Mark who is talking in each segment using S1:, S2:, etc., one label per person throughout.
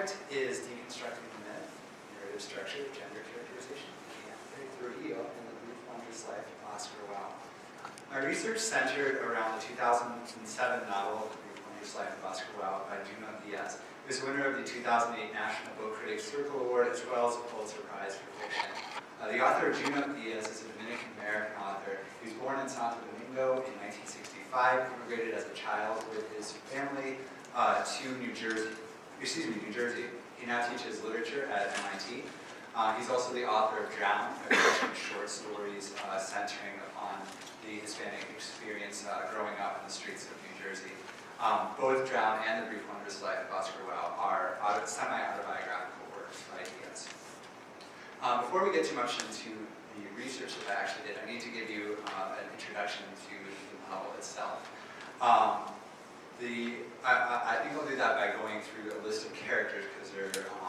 S1: project is Deconstructing the Myth, Narrative Structure, Gender Characterization, and Anti-Trujillo in the Brief Wondrous Life of Oscar Wilde. My research centered around the 2007 novel, The Brief Wondrous Life of Oscar Wilde by Junot Diaz. It was the winner of the 2008 National Book Critics Circle Award, as well as a Pulitzer Prize for fiction. The author, Junot Diaz, is a Dominican-American author. He was born in Santo Domingo in 1965, immigrated as a child with his family to New Jersey. He now teaches literature at MIT. He's also the author of Drown, a collection of short stories centering upon the Hispanic experience growing up in the streets of New Jersey. Both Drown and The Brief Wondrous Life of Oscar Wilde are semi-autobiographical works by Diaz. Before we get too much into the research that I actually did, I need to give you an introduction to the novel itself. I think I'll do that by going through a list of characters because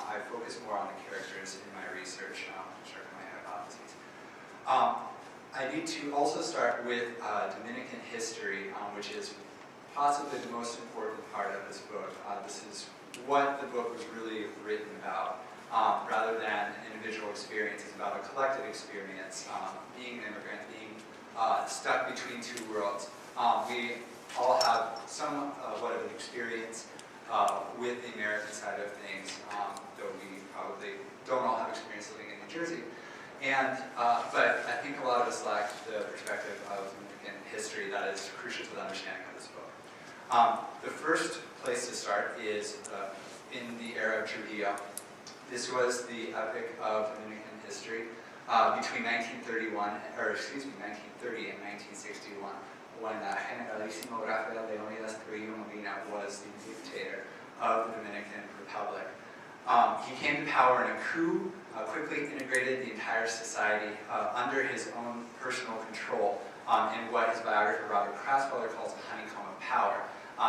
S1: I focus more on the characters in my research, sharpen my hypotheses. I need to also start with Dominican history, which is possibly the most important part of this book. This is what the book was really written about, rather than individual experience. It's about a collective experience, being an immigrant, being stuck between two worlds. We all have somewhat of an experience with the American side of things, though we probably don't all have experience living in New Jersey. And, but I think a lot of us lack the perspective of Dominican history that is crucial to the understanding of this book. The first place to start is in the era of Trujillo. This was the epic of Dominican history between 1930 and 1961. When Generalissimo Rafael Leonidas Trujillo Molina was the dictator of the Dominican Republic. He came to power in a coup, quickly integrated the entire society under his own personal control in what his biographer Robert Krausfelder calls a honeycomb of power.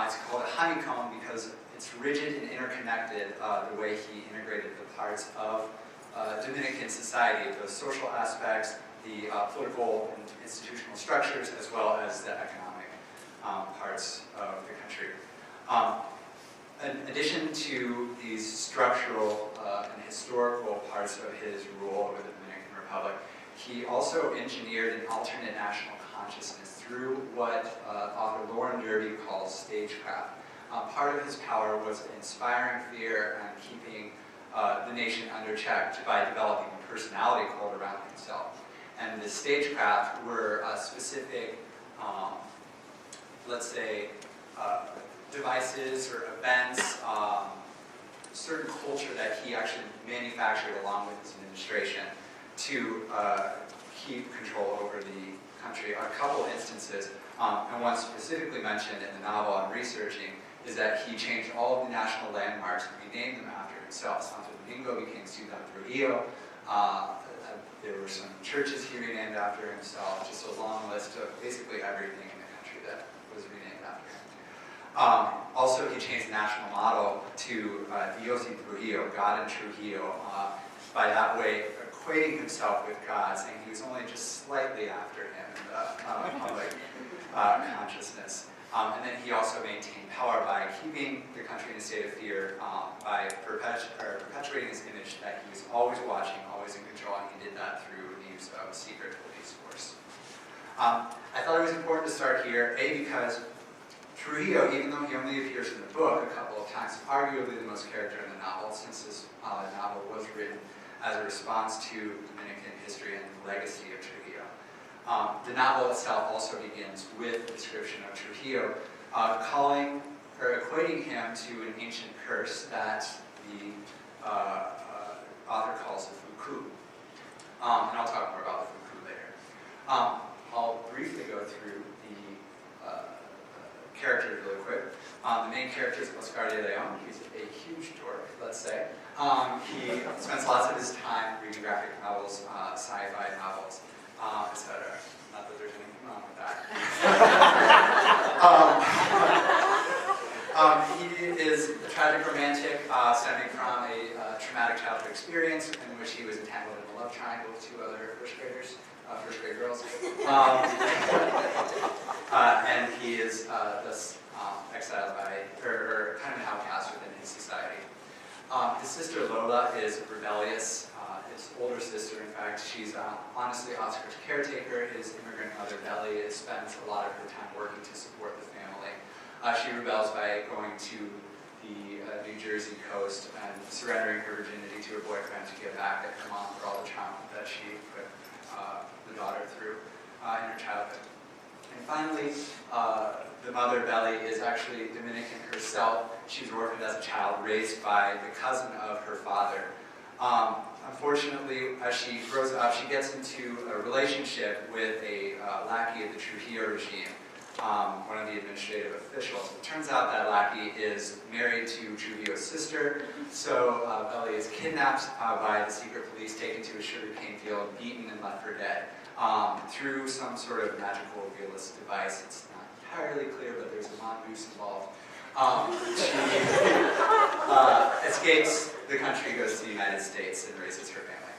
S1: It's called a honeycomb because it's rigid and interconnected the way he integrated the parts of Dominican society, the social aspects, the political and institutional structures, as well as the economic parts of the country. In addition to these structural and historical parts of his rule over the Dominican Republic, he also engineered an alternate national consciousness through what author Lauren Derby calls stagecraft. Part of his power was inspiring fear and keeping the nation under check by developing a personality cult around himself. And the stagecraft were specific, let's say, devices or events, certain culture that he actually manufactured along with his administration to keep control over the country. A couple instances, and one specifically mentioned in the novel I'm researching, is that he changed all of the national landmarks and renamed them after himself. Santo Domingo became Ciudad Trujillo. There were some churches he renamed after himself, just a long list of basically everything in the country that was renamed after him. Also, he changed the national motto to Dios y Trujillo, God and Trujillo, by that way equating himself with God, saying he was only just slightly after him in the public consciousness. And then he also maintained power by keeping the country in a state of fear, by perpetuating his image that he was always watching, always in control, and he did that through the use of a secret police force. I thought it was important to start here, because Trujillo, even though he only appears in the book a couple of times, is arguably the most character in the novel, since this novel was written as a response to Dominican history and the legacy of Trujillo. The novel itself also begins with a description of Trujillo, calling or equating him to an ancient curse that the author calls the fuku. And I'll talk more about the fuku later. I'll briefly go through the characters really quick. The main character is Oscar de Leon. He's a huge dork, let's say. He spends lots of his time reading graphic novels, sci-fi novels, etc. Not that there's anything wrong with that. He is a tragic romantic stemming from a traumatic childhood experience in which he was entangled in a love triangle with two other first grade girls. And he is thus exiled by, or kind of an outcast within his society. Lola is rebellious. His older sister, in fact, she's honestly Oscar's caretaker. His immigrant mother, Belly, spends a lot of her time working to support the family. She rebels by going to the New Jersey coast and surrendering her virginity to her boyfriend to get back at her mom for all the trauma that she put the daughter through in her childhood. And finally, the mother, Belly, is actually Dominican herself. She was orphaned as a child, raised by the cousin of her father. Unfortunately, as she grows up, she gets into a relationship with a lackey of the Trujillo regime, one of the administrative officials. It turns out that lackey is married to Trujillo's sister, so Belly is kidnapped by the secret police, taken to a sugarcane field, beaten, and left for dead. Through some sort of magical realist device. It's not entirely clear, but there's a mongoose involved. She escapes the country, goes to the United States, and raises her family.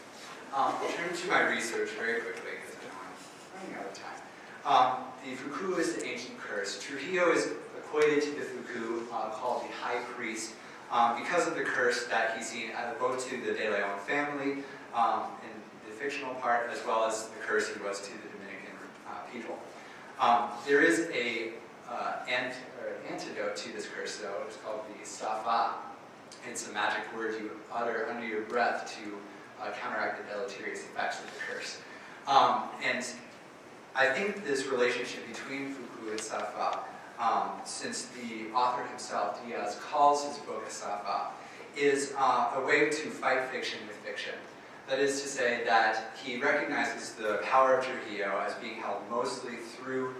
S1: I'll turn to my research very quickly, because I'm running out of time. The Fuku is the ancient curse. Trujillo is equated to the Fuku, called the High Priest, because of the curse that he's seen both to the De Leon family, in the fictional part, as well as the curse he was to the Dominican people. There is an antidote to this curse, though. It's called the Safa. It's a magic word you utter under your breath to counteract the deleterious effects of the curse. And I think this relationship between Fuku and Safa, since the author himself, Diaz, calls his book a Safa, is a way to fight fiction with fiction. That is to say that he recognizes the power of Trujillo as being held mostly through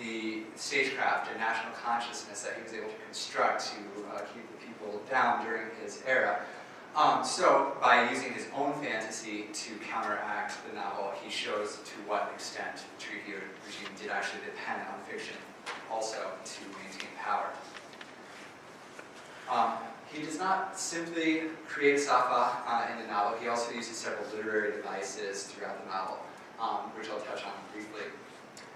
S1: the stagecraft and national consciousness that he was able to construct to keep the people down during his era. So by using his own fantasy to counteract the novel, he shows to what extent the Trujillo regime did actually depend on fiction also to maintain power. He does not simply create a Safa in the novel. He also uses several literary devices throughout the novel, which I'll touch on briefly.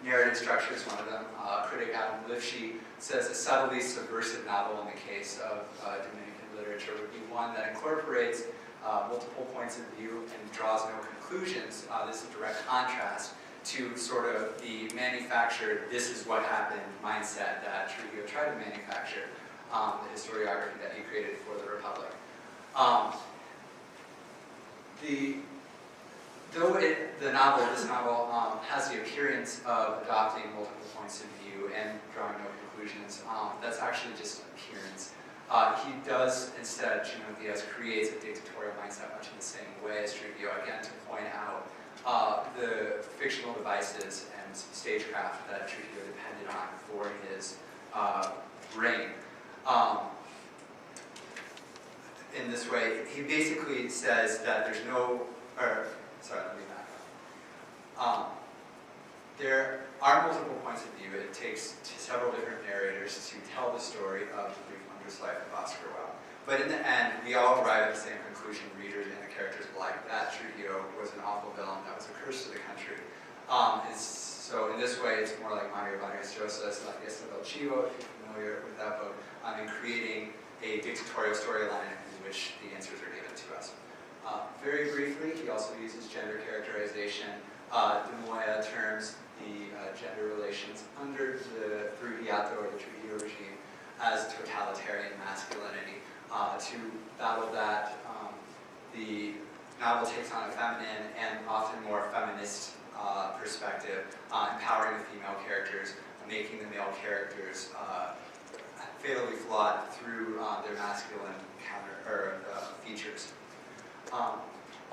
S1: Narrative structure is one of them. Critic Adam Lifshitz says a subtly subversive novel in the case of Dominican literature would be one that incorporates multiple points of view and draws no conclusions. This is a direct contrast to sort of the manufactured, this is what happened mindset that Trujillo tried to manufacture, the historiography that he created for the Republic. This novel has the appearance of adopting multiple points of view and drawing no conclusions. That's actually just an appearance. He does instead, Diaz creates a dictatorial mindset much in the same way as Trujillo, again to point out the fictional devices and stagecraft that Trujillo depended on for his reign. In this way, he basically says that there's no, let me back up. There are multiple points of view. It takes several different narrators to tell the story of the brief wondrous life of Oscar Wilde. But in the end, we all arrive at the same conclusion, readers and the characters alike, that Trujillo was an awful villain that was a curse to the country. So in this way, it's more like Mario Vargas Llosa's La Fiesta del Chivo, if you're familiar with that book, in creating a dictatorial storyline in which the answers are given to us. Very briefly, he also uses gender characterization. De Moya terms the gender relations under the Trujillo or the Trujillo regime as totalitarian masculinity. To battle that, the novel takes on a feminine and often more feminist perspective, empowering the female characters, making the male characters fatally flawed through their masculine features.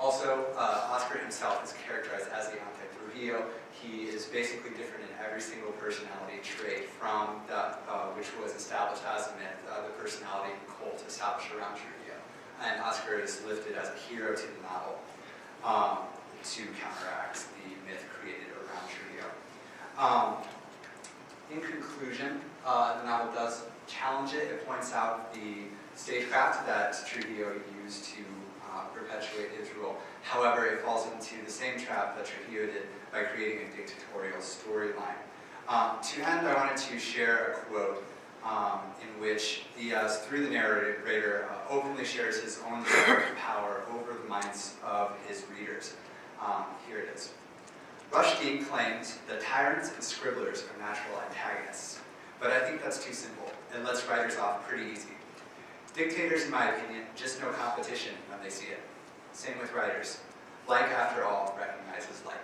S1: Also, Oscar himself is characterized as the Anti-Trujillo. He is basically different in every single personality trait from that which was established as a myth, the personality cult established around Trujillo. And Oscar is lifted as a hero to the novel to counteract the myth created around Trujillo. In conclusion, the novel does challenge it. It points out the stagecraft that Trujillo used to perpetuate his rule. However, it falls into the same trap that Trujillo did by creating a dictatorial storyline. To end, I wanted to share a quote in which Diaz, through the narrator, openly shares his own power over the minds of his readers. Here it is. Rushdie claims that tyrants and scribblers are natural antagonists, but I think that's too simple. It lets writers off pretty easy. Dictators, in my opinion, just know competition when they see it. Same with writers. Like, after all, recognizes like.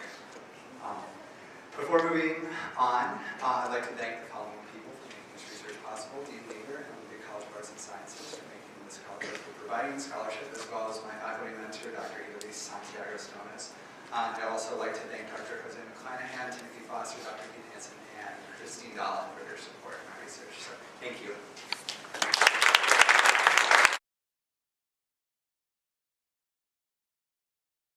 S1: Before moving on, I'd like to thank the following people for making this research possible: Dean Weaver and the College of Arts and Sciences for making this college, for providing scholarship, as well as my faculty mentor, Dr. Elise Santiago Stones. I'd also like to thank Dr. Jose McClanahan, Timothy Foster, Dr. Keith Hansen, and Christine Dolan for their support in my research. So, thank you.